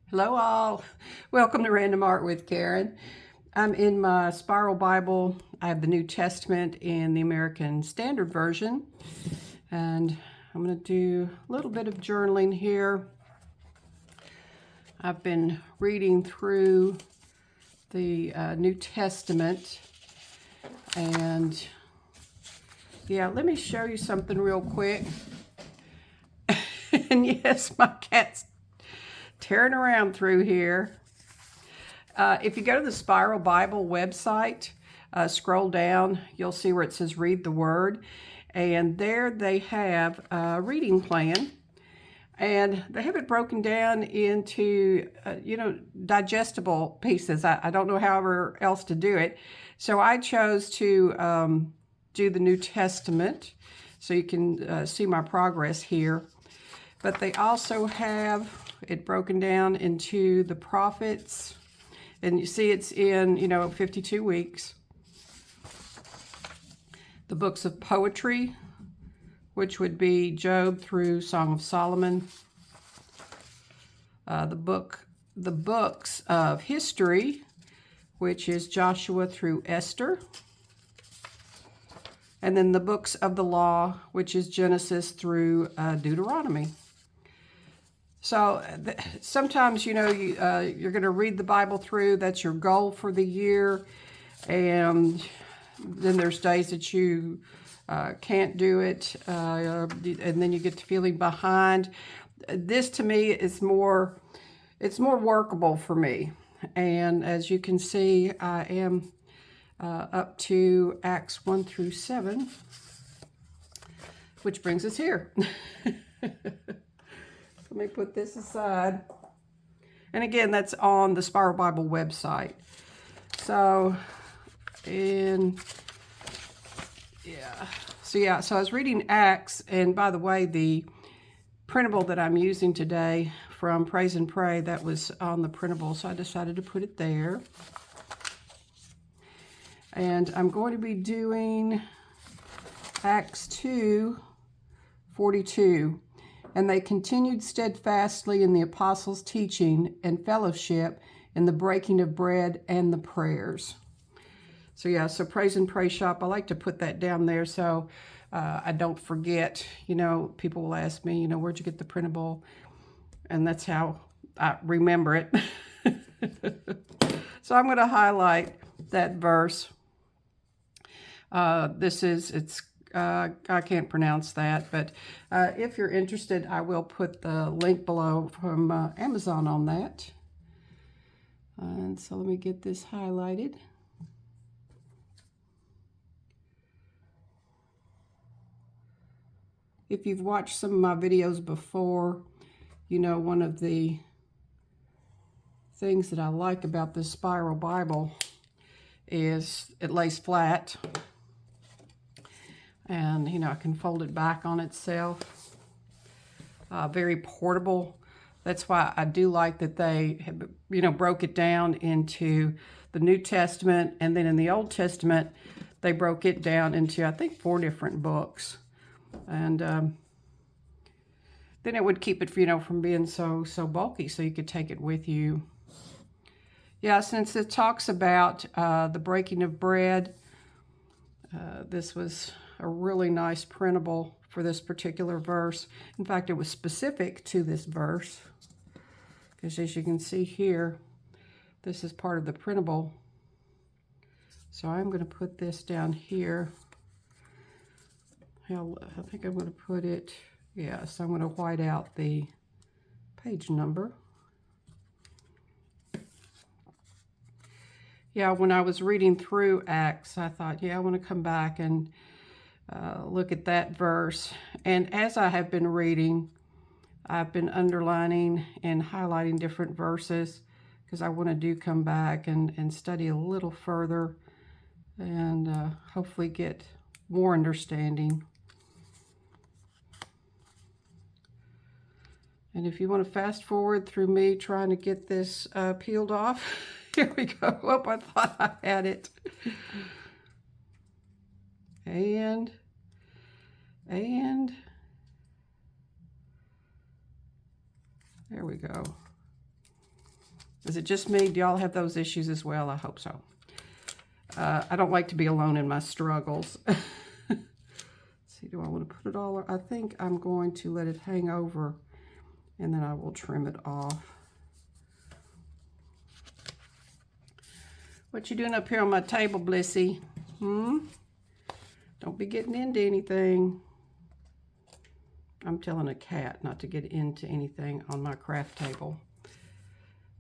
Hello all. Welcome to Random Art with Karen. I'm in my Spiral Bible. I have the New Testament in the American Standard Version. And I'm going to do a little bit of journaling here. I've been reading through the New Testament. And yeah, let me show you something real quick. And yes, my cat's tearing around through here. If you go to the Spiral Bible website, scroll down, you'll see where it says read the word. And there they have a reading plan. And they have it broken down into, digestible pieces. I don't know however else to do it. So I chose to do the New Testament so you can see my progress here. But they also have it broken down into the prophets. And you see it's in, 52 weeks. The books of poetry, which would be Job through Song of Solomon. The books of history, which is Joshua through Esther. And then the books of the law, which is Genesis through Deuteronomy. So sometimes, you're going to read the Bible through. That's your goal for the year. And then there's days that you can't do it. And then you get to feeling behind. This to me is it's more workable for me. And as you can see, I am up to Acts 1 through 7, which brings us here. Let me put this aside. And again, that's on the Spiral Bible website. So so I was reading Acts, and by the way, the printable that I'm using today from Praise and Pray, that was on the printable, so I decided to put it there. And I'm going to be doing Acts 2:42. And they continued steadfastly in the apostles' teaching and fellowship, in the breaking of bread and the prayers. So yeah, so Praise and Pray Shop, I like to put that down there so I don't forget. People will ask me, where'd you get the printable? And that's how I remember it. So I'm going to highlight that verse. I can't pronounce that, but if you're interested, I will put the link below from Amazon on that. And so let me get this highlighted. If you've watched some of my videos before, one of the things that I like about this Spiral Bible is it lays flat. And, I can fold it back on itself. Very portable. That's why I do like that they, broke it down into the New Testament. And then in the Old Testament, they broke it down into, I think, 4 different books. And then it would keep it, from being so bulky, so you could take it with you. Yeah, since it talks about the breaking of bread, this was a really nice printable for this particular verse. In fact, it was specific to this verse, because as you can see here, this is part of the printable. So I'm going to put this down here. I think I'm going to put it, so I'm going to white out the page number. Yeah, when I was reading through Acts, I thought, I want to come back and look at that verse. And as I have been reading, I've been underlining and highlighting different verses, because I want to come back and study a little further and hopefully get more understanding. And if you want to fast forward through me trying to get this peeled off, here we go. Oh, I thought I had it. And there we go. Is it just me? Do y'all have those issues as well? I hope so. I don't like to be alone in my struggles. Let's see, do I want to put it all? I think I'm going to let it hang over, and then I will trim it off. What you doing up here on my table, Blissy? Don't be getting into anything. I'm telling a cat not to get into anything on my craft table.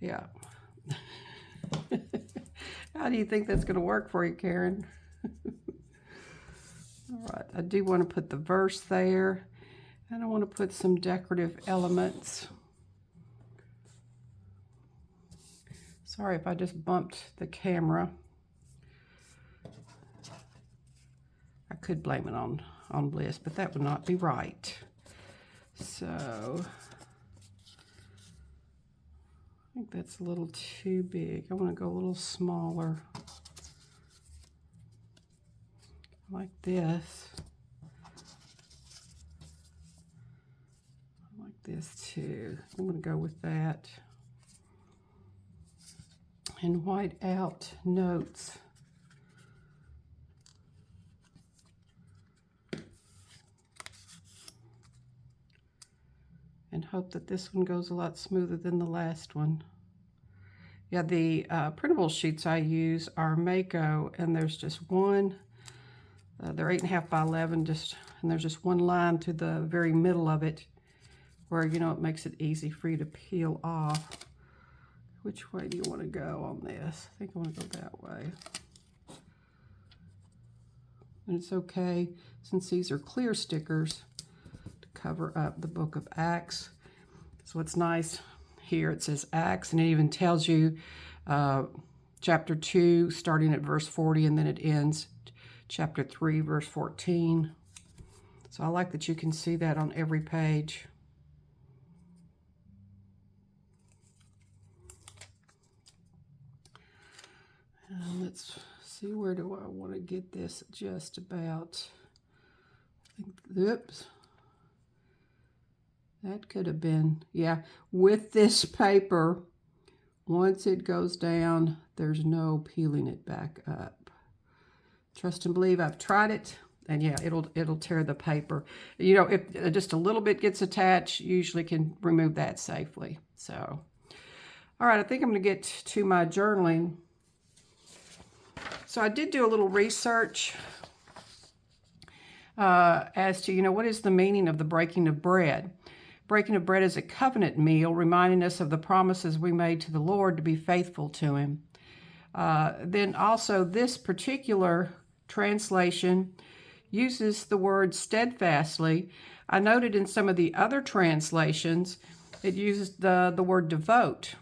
Yeah. How do you think that's going to work for you, Karen? All right, I do want to put the verse there, and I want to put some decorative elements. Sorry if I just bumped the camera. I could blame it on Bliss, but that would not be right. So I think that's a little too big. I want to go a little smaller, like this. I like this too. I'm going to go with that. And white out notes. And hope that this one goes a lot smoother than the last one. Yeah, the printable sheets I use are Mako, and there's just one. They're 8.5 by 11, and there's just one line to the very middle of it, where it makes it easy for you to peel off. Which way do you want to go on this? I think I want to go that way. And it's okay, since these are clear stickers, to cover up the book of Acts. So what's nice here, it says Acts, and it even tells you chapter 2, starting at verse 40, and then it ends chapter 3, verse 14. So I like that you can see that on every page. Let's see, where do I want to get this just about? Oops. That could have been, yeah, with this paper, once it goes down, there's no peeling it back up. Trust and believe, I've tried it, and yeah, it'll tear the paper. If just a little bit gets attached, you usually can remove that safely. So, all right, I think I'm going to get to my journaling. So I did do a little research as to, what is the meaning of the breaking of bread. Breaking of bread is a covenant meal, reminding us of the promises we made to the Lord to be faithful to Him. Then also this particular translation uses the word steadfastly. I noted in some of the other translations, it uses the word devote.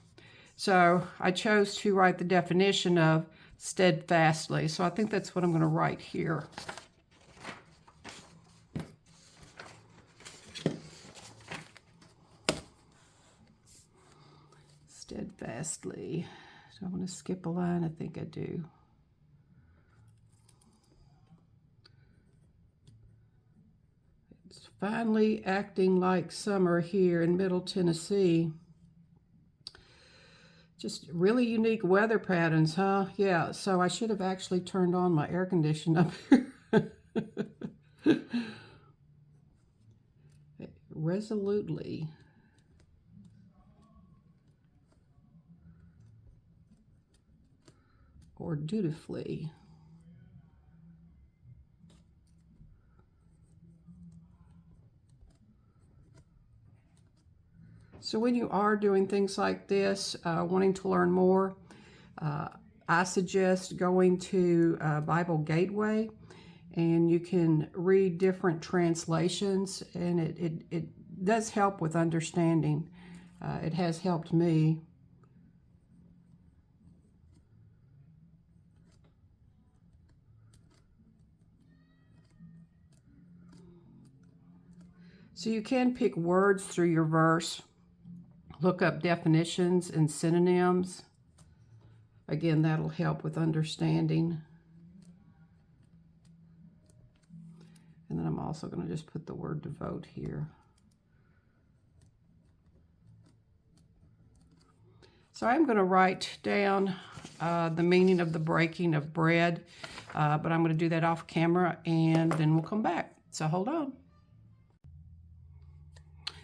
So I chose to write the definition of steadfastly. So I think that's what I'm going to write here. Steadfastly. Do I want to skip a line? I think I do. It's finally acting like summer here in Middle Tennessee. Just really unique weather patterns, huh? Yeah, so I should have actually turned on my air conditioner up here. Resolutely. Or dutifully. So when you are doing things like this, wanting to learn more, I suggest going to Bible Gateway, and you can read different translations, and it does help with understanding. It has helped me. So you can pick words through your verse, look up definitions and synonyms. Again, that'll help with understanding. And then I'm also going to just put the word devote here. So I'm going to write down the meaning of the breaking of bread, but I'm going to do that off camera and then we'll come back. So hold on.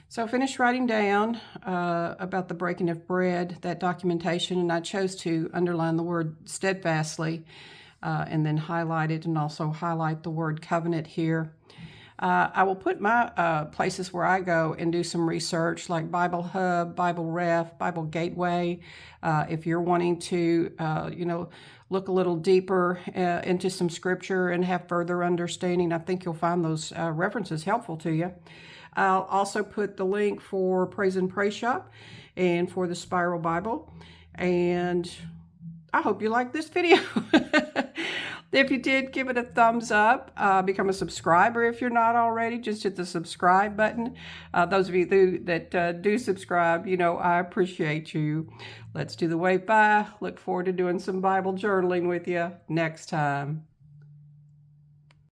So I finished writing down about the breaking of bread, that documentation, and I chose to underline the word steadfastly and then highlight it, and also highlight the word covenant here. I will put my places where I go and do some research, like Bible Hub, Bible Ref, Bible Gateway. If you're wanting to, look a little deeper into some scripture and have further understanding, I think you'll find those references helpful to you. I'll also put the link for Praise and Pray Shop and for the Spiral Bible. And I hope you liked this video. If you did, give it a thumbs up. Become a subscriber if you're not already. Just hit the subscribe button. Those of you that do subscribe, I appreciate you. Let's do the wave bye. Look forward to doing some Bible journaling with you next time.